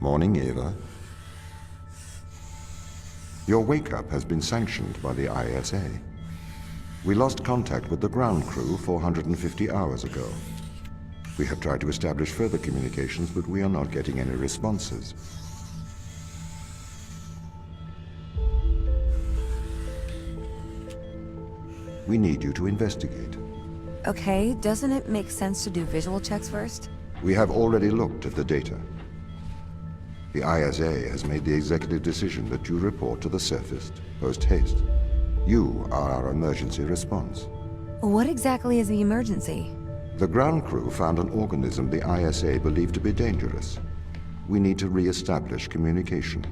Morning, Eva. Your wake-up has been sanctioned by the ISA. We lost contact with the ground crew 450 hours ago. We have tried to establish further communications, but we are not getting any responses. We need you to investigate. Okay, doesn't it make sense to do visual checks first? We have already looked at the data. The ISA has made the executive decision that you report to the surface post-haste. You are our emergency response. What exactly is the emergency? The ground crew found an organism the ISA believed to be dangerous. We need to re-establish communication.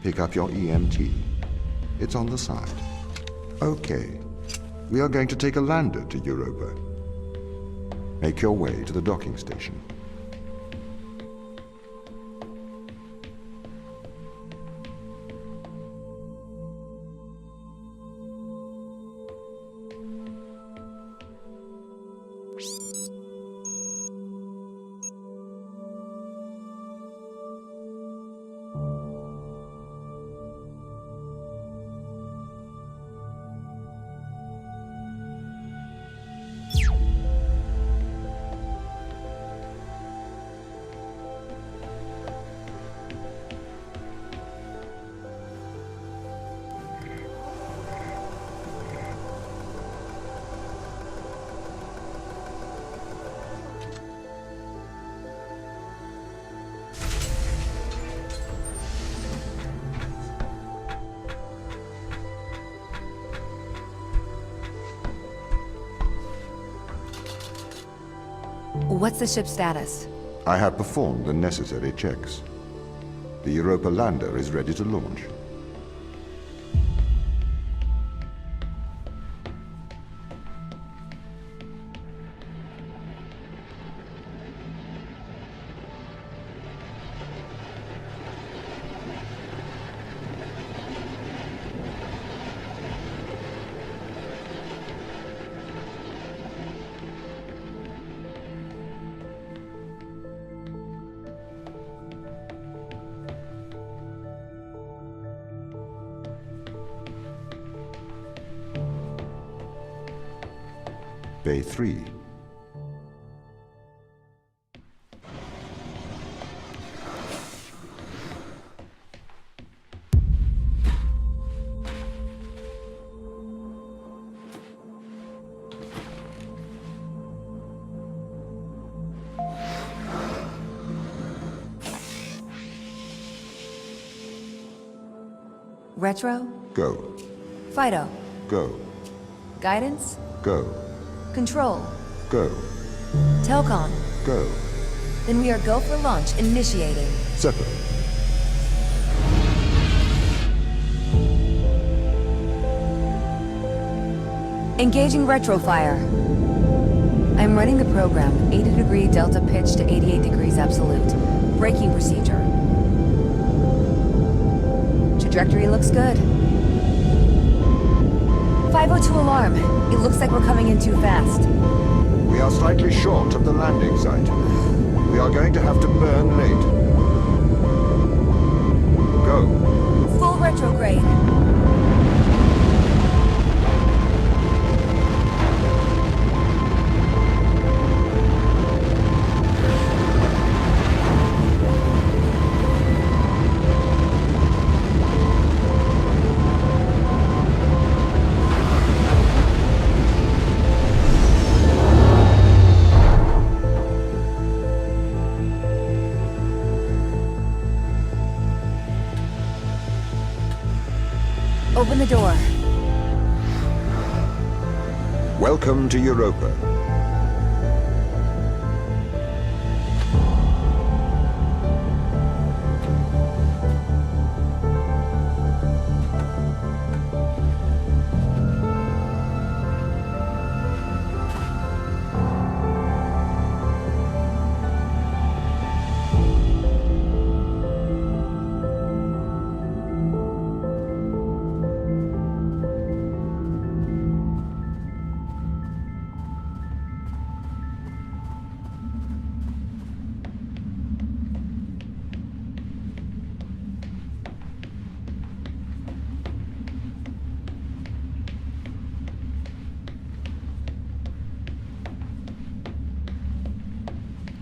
Pick up your EMT. It's on the side. Okay. We are going to take a lander to Europa. Make your way to the docking station. What's the ship's status? I have performed the necessary checks. The Europa lander is ready to launch. Bay 3. Retro? Go. Fido? Go. Guidance? Go. Control? Go. Telcom? Go. Then we are go for launch initiating. Separate. Engaging retrofire. I'm running the program, 80-degree delta pitch to 88 degrees absolute. Braking procedure. Trajectory looks good. 502 alarm. It looks like we're coming in too fast. We are slightly short of the landing site. We are going to have to burn late. Go. Full retrograde. Open the door. Welcome to Europa.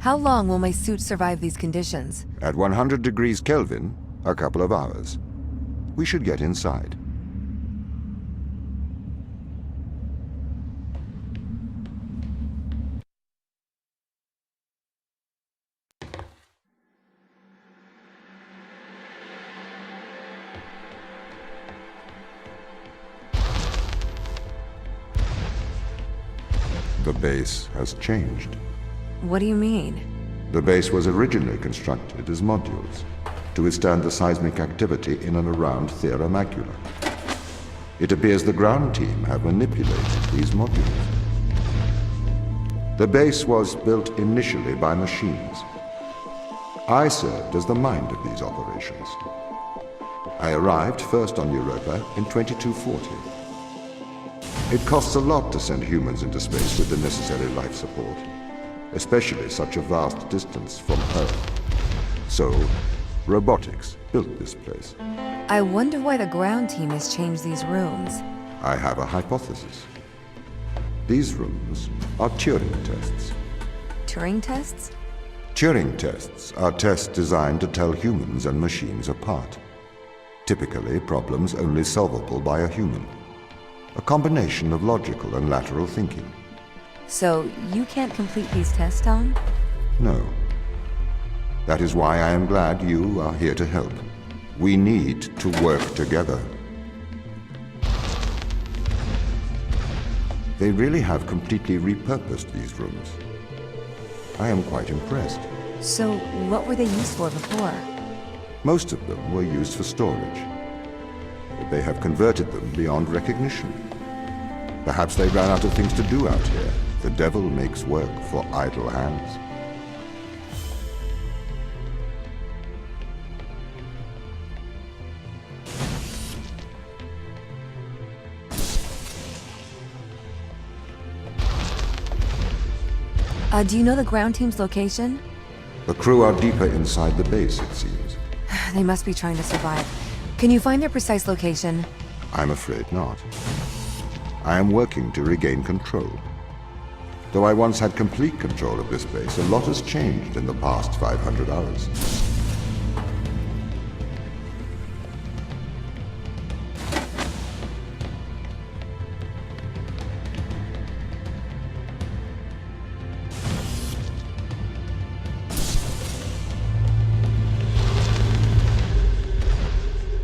How long will my suit survive these conditions? At 100 degrees Kelvin, a couple of hours. We should get inside. The base has changed. What do you mean? The base was originally constructed as modules to withstand the seismic activity in and around Thera Macula. It appears the ground team have manipulated these modules. The base was built initially by machines. I served as the mind of these operations. I arrived first on Europa in 2240. It costs a lot to send humans into space with the necessary life support, especially such a vast distance from Earth. So, robotics built this place. I wonder why the ground team has changed these rooms. I have a hypothesis. These rooms are Turing tests. Turing tests? Turing tests are tests designed to tell humans and machines apart. Typically, problems only solvable by a human. A combination of logical and lateral thinking. So, you can't complete these tests, Tom? No. That is why I am glad you are here to help. We need to work together. They really have completely repurposed these rooms. I am quite impressed. So, what were they used for before? Most of them were used for storage. But they have converted them beyond recognition. Perhaps they ran out of things to do out here. The devil makes work for idle hands. Do you know the ground team's location? The crew are deeper inside the base, it seems. They must be trying to survive. Can you find their precise location? I'm afraid not. I am working to regain control. Though I once had complete control of this base, a lot has changed in the past 500 hours.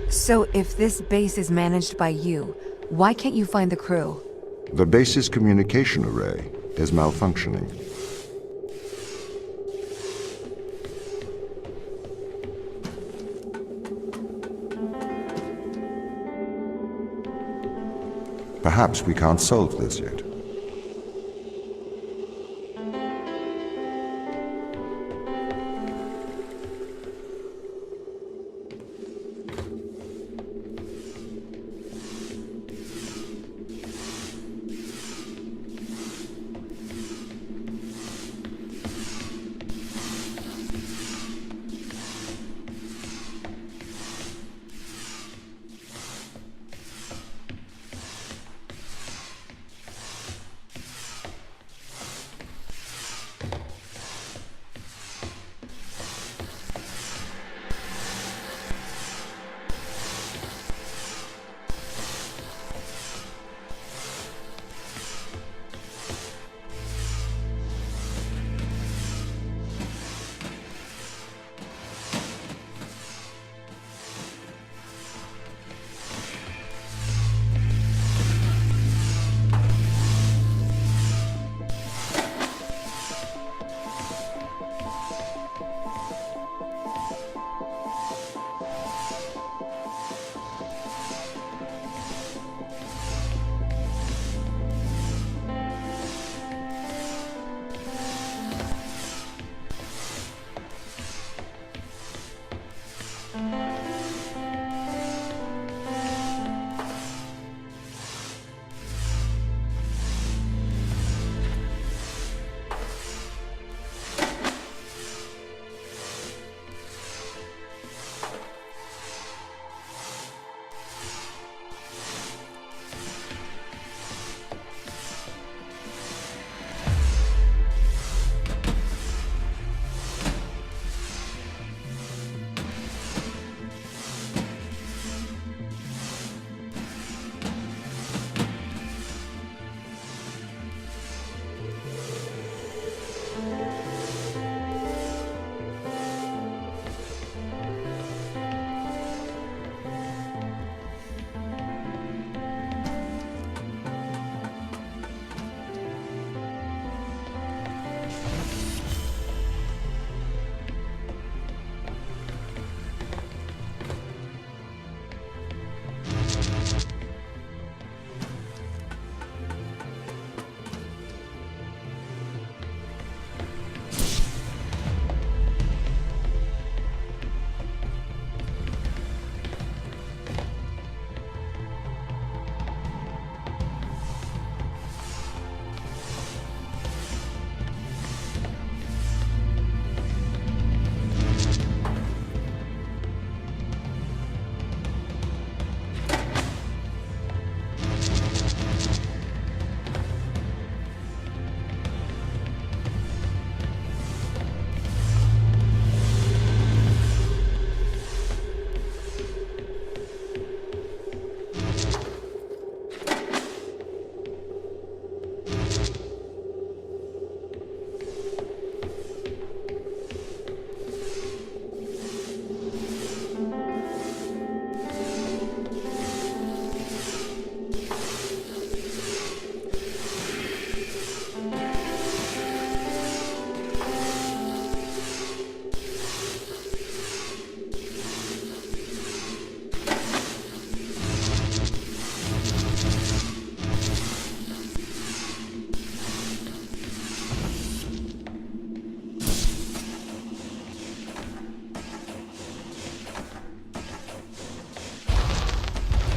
So, if this base is managed by you, why can't you find the crew? The base's communication array is malfunctioning. Perhaps we can't solve this yet.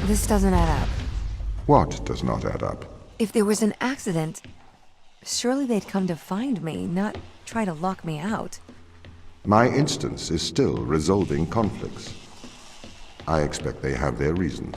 This doesn't add up. What does not add up? If there was an accident, surely they'd come to find me, not try to lock me out. My instance is still resolving conflicts. I expect they have their reasons.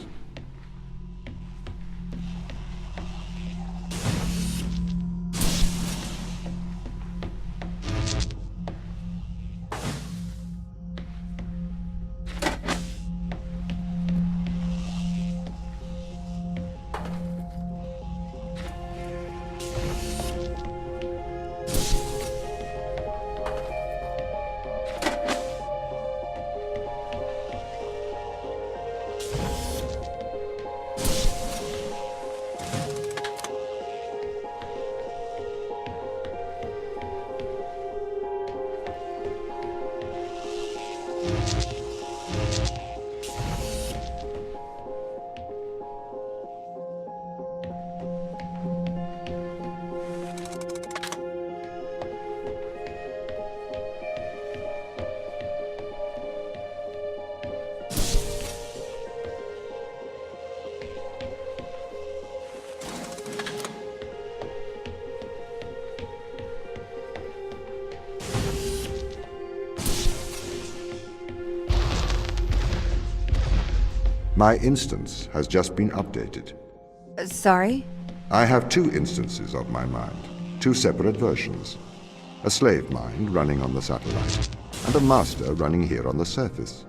My instance has just been updated. Sorry? I have two instances of my mind, two separate versions. A slave mind running on the satellite, and a master running here on the surface.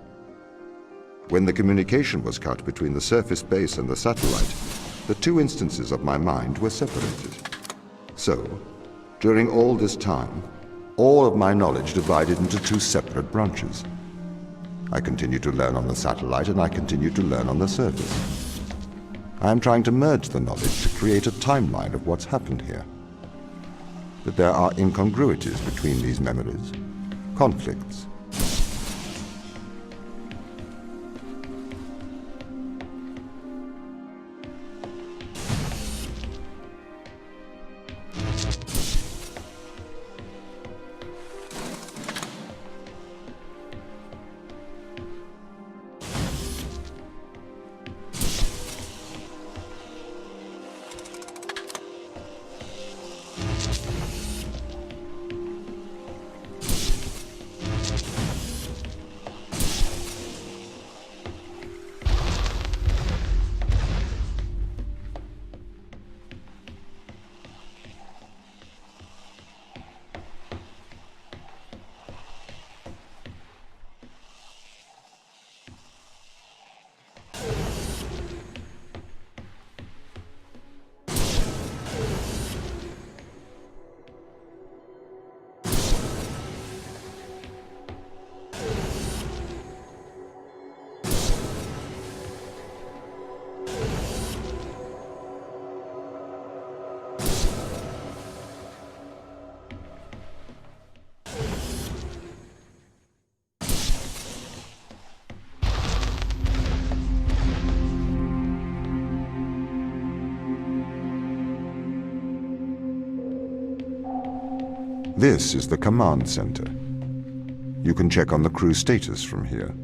When the communication was cut between the surface base and the satellite, the two instances of my mind were separated. So, during all this time, all of my knowledge divided into two separate branches. I continue to learn on the satellite, and I continue to learn on the surface. I am trying to merge the knowledge to create a timeline of what's happened here. But there are incongruities between these memories, conflicts. This is the command center. You can check on the crew status from here.